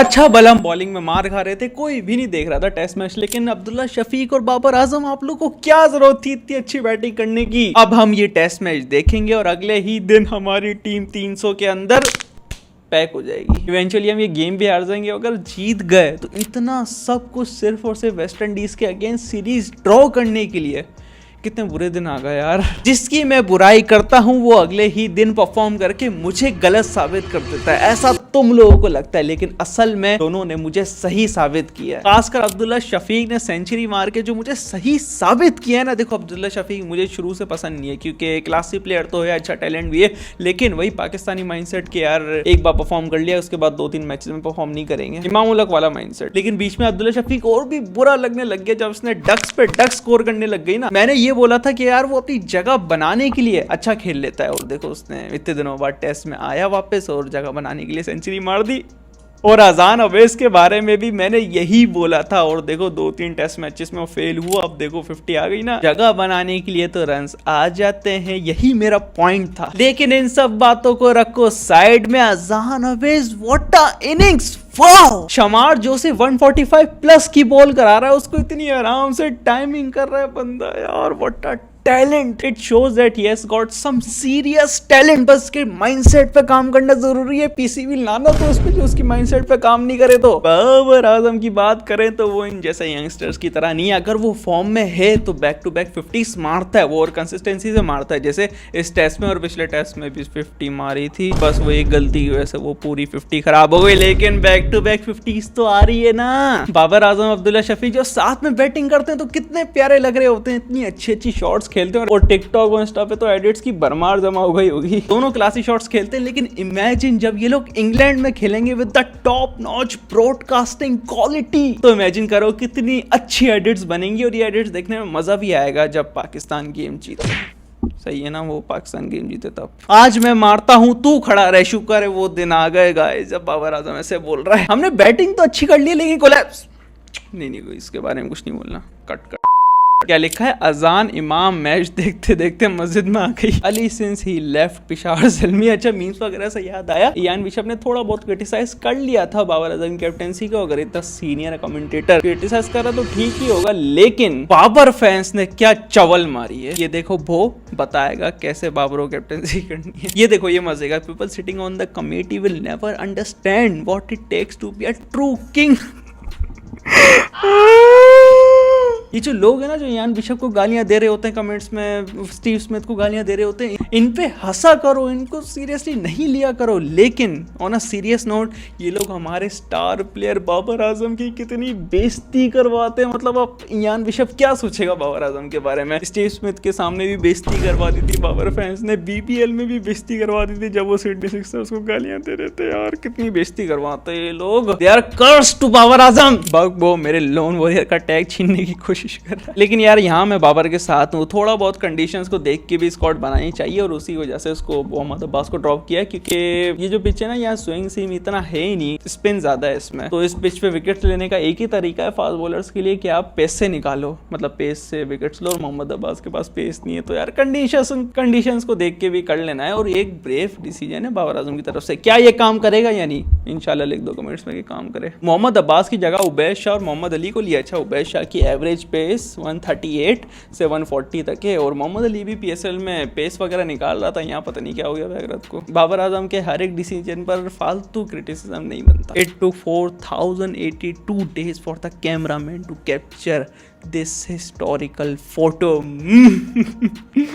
अच्छा बलम बॉलिंग में मार खा रहे थे, कोई भी नहीं देख रहा था टेस्ट मैच। लेकिन अब्दुल्ला शफीक और बाबर आजम, आप लोग को क्या जरूरत थी इतनी अच्छी बैटिंग करने की। अब हम ये टेस्ट मैच देखेंगे और अगले ही दिन हमारी टीम 300 के अंदर पैक हो जाएगी। इवेंचुअली हम ये गेम भी हार जाएंगे। अगर जीत गए तो इतना सब कुछ सिर्फ और सिर्फ वेस्ट इंडीज के अगेंस्ट सीरीज ड्रॉ करने के लिए। कितने बुरे दिन आ गए यार। जिसकी मैं बुराई करता हूं वो अगले ही दिन परफॉर्म करके मुझे गलत साबित कर देता है, ऐसा तुम लोगों को लगता है, लेकिन असल में दोनों ने मुझे सही साबित किया है। खासकर अब्दुल्ला शफीक ने सेंचुरी मार के जो मुझे सही साबित किया है ना। देखो अब्दुल्ला शफीक मुझे शुरू से पसंद नहीं है क्योंकि क्लासी प्लेयर तो है, अच्छा टैलेंट भी है, लेकिन वही पाकिस्तानी माइंडसेट के यार एक बार परफॉर्म कर लिया उसके बाद 2-3 मैचेस में परफॉर्म नहीं करेंगे, इमाम उल हक वाला माइंडसेट। लेकिन बीच में अब्दुल्ला शफीक और भी बुरा लगने लग गया जब उसने डक्स पे डक्स स्कोर करने लग गई ना। मैंने ये बोला था कि यार वो अपनी जगह बनाने के लिए अच्छा खेल लेता है, और देखो उसने इतने दिनों बाद टेस्ट में आया वापस और जगह बनाने के लिए सेंचुरी मार दी। और अजान अवैस के बारे में भी मैंने यही बोला था, और देखो 2-3 टेस्ट मैचेस में वो फेल हुआ, अब देखो 50 आ गई ना। जगह बनाने के लिए तो रन्स आ जाते हैं, यही मेरा पॉइंट था। लेकिन इन सब बातों को रखो साइड में, अजान Awais what a innings, wow. शमार Joshi 145 plus की बॉल करा रहा है, उसको इतनी आराम से टाइमिंग कर रहा है बंदा यार, what a talent. It shows that he has got some serious talent. बस के माइंडसेट पे काम करना जरूरी है। पीसीबी लाना तो उस पे जो उसकी माइंडसेट पे काम नहीं करे। तो बाबर आजम की बात करें तो वो इन जैसे यंगस्टर्स की तरह नहीं है। अगर वो फॉर्म में है तो बैक टू बैक 50 मारता है वो, और कंसिस्टेंसी से मारता है। जैसे इस टेस्ट में और पिछले टेस्ट में भी 50 मारी थी, बस वो एक गलती की वजह से वो पूरी 50 खराब हो गई, लेकिन बैक टू बैक 50 तो आ रही है ना। बाबर आजम, अब्दुल्ला शफीक जो साथ में बैटिंग करते हैं तो कितने प्यारे लग रहे होते हैं, इतनी अच्छी अच्छी शॉट्स खेलते हैं, और टिकटॉक और इंस्टा पे तो एडिट्स की भरमार जमा हो गई होगी। दोनों क्लासी शॉट्स खेलते हैं, लेकिन इमेजिन जब ये लोग इंग्लैंड में खेलेंगे with the top notch broadcasting quality, तो इमेजिन करो कितनी अच्छी एडिट्स बनेंगी, और ये एडिट्स देखने में मजा भी आएगा जब पाकिस्तान गेम जीते। सही है ना, वो पाकिस्तान गेम जीते तब। आज मैं मारता हूं तू खड़ा रह, शुक्र है वो दिन आ गए गाइस जब बाबर आजम ऐसे बोल रहा है। हमने बैटिंग तो अच्छी कर ली लेकिन कोलैप्स नहीं, इसके बारे में कुछ नहीं बोलना, कट। क्या लिखा है, अजान इमाम मैच देखते देखते मस्जिद में आ गई। Ali since he left Peshawar Zalmi. अच्छा मीम्स वगैरह से याद आया, इयान बिशप ने थोड़ा बहुत क्रिटिसाइज कर लिया था बाबर आजम की कैप्टेंसी को। अगर इतना सीनियर कमेंटेटर क्रिटिसाइज कर रहा तो ठीक ही होगा, लेकिन बाबर फैंस ने क्या चवल मारी है ये देखो। वो बताएगा कैसे बाबर को कैप्टेंसी करनी है, ये देखो, ये मजे का। People sitting on the committee will never understand what it takes to be a true king. ये जो लोग हैं ना, जो इयान बिशप को गालियां दे रहे होते हैं कमेंट्स में, स्टीव स्मिथ को गालियां दे रहे होते हैं, इन पे हंसा करो, इनको सीरियसली नहीं लिया करो। लेकिन ऑन अ सीरियस नोट, ये लोग हमारे स्टार प्लेयर बाबर आजम की कितनी बेइज्जती करवाते हैं। मतलब अब इयान बिशप क्या सोचेगा बाबर आजम के बारे में। स्टीव स्मिथ के सामने भी बेइज्जती करवा दी थी बाबर फैंस ने, बीपीएल में भी बेइज्जती करवा दी थी जब वो सिडनी सिक्सर्स को गालियां दे रहे थे। यार कितनी बेइज्जती करवाते हैं ये लोग, they are cursed to Babar Azam. वो मेरे लोन वॉरियर का टैग छीनने की कोशिश कर रहा है। लेकिन यार यहाँ मैं बाबर के साथ हूँ, थोड़ा बहुत कंडीशंस को देख के भी स्क्वाड बनानी चाहिए, और उसी वजह से उसको मोहम्मद अब्बास को ड्रॉप किया, क्योंकि ये जो पिच है ना, यहाँ स्विंग सीम इतना है ही नहीं, स्पिन ज्यादा है इसमें। तो इस पिच पे विकेट लेने का एक ही तरीका है फास्ट बॉलर्स के लिए कि आप पेस से निकालो, मतलब पेस से विकेट्स लो, और मोहम्मद अब्बास के पास पेस नहीं है। तो यार कंडीशंस को देख के भी कर लेना है, और एक ब्रेव डिसीजन है बाबर आजम की तरफ से। क्या ये काम करेगा या नहीं, इंशाल्लाह लिख दो कमेंट्स में कि काम करे। मोहम्मद अब्बास की जगह उबैद शाह और मोहम्मद अली को लिया। अच्छा, उबैद शाह की एवरेज पेस 138 से 140 तक है, और मोहम्मद अली भी पीएसएल में पेस वगैरह निकाल रहा था। यहाँ पता नहीं क्या हो गया भैगरत को। बाबर आजम के हर एक डिसीजन पर फालतू क्रिटिसिज्म नहीं बनता। It took 4082 days for the cameraman to capture this historical photo.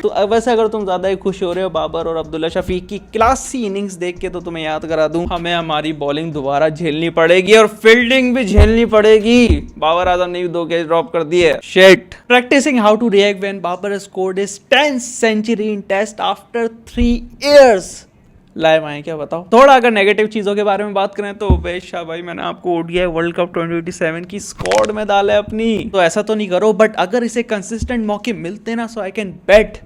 तो अब वैसे अगर तुम ज्यादा ही खुश हो रहे हो बाबर और अब्दुल्ला शफीक की क्लासी इनिंग्स देख के, तो तुम्हें याद करा दूं, हमें हमारी बॉलिंग दोबारा झेलनी पड़ेगी और फील्डिंग भी झेलनी पड़ेगी। बाबर आजम ने भी 2 कैच ड्रॉप कर दिए, shit. Practising how to react when Babar scored his 10th century in test after 3 years। Live आए क्या बताओ। थोड़ा अगर नेगेटिव चीजों के बारे में बात करें तो उबैद शाह भाई, मैंने आपको ओडीआई वर्ल्ड कप 2027 की स्क्वाड में डाला है अपनी, तो ऐसा तो नहीं करो, बट अगर इसे कंसिस्टेंट मौके मिलते ना, so I can bet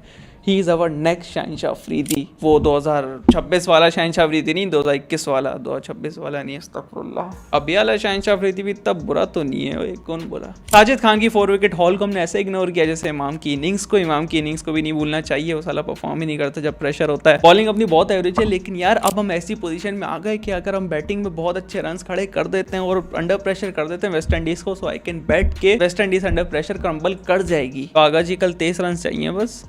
he is our next Shahenshah Afridi. वो 2026 वाला शहंशाह अफरीदी नहीं, 2021 वाला, 2026 वाला नहीं, अस्तगफुरुल्लाह। अब ये वाला शहंशाह अफरीदी भी इतना बुरा तो नहीं है, ओए कौन बोला। साजिद खान की 4 विकेट हॉल को हमने ऐसे इग्नोर किया जैसे इमाम की इनिंग्स को। इमाम की इनिंग्स को भी नहीं भूलना चाहिए, वो साला परफॉर्म ही नहीं करता जब प्रेशर होता है। बॉलिंग अपनी बहुत एवरेज है, लेकिन यार अब हम ऐसी पोजीशन में आ गए कि अगर हम बैटिंग में बहुत अच्छे रन खड़े कर देते हैं और अंडर प्रेशर कर देते हैं वेस्ट इंडीज को, सो आई कैन बेट के West Indies under pressure crumble कर जाएगी। तो आगा जी कल 23 रन चाहिए बस।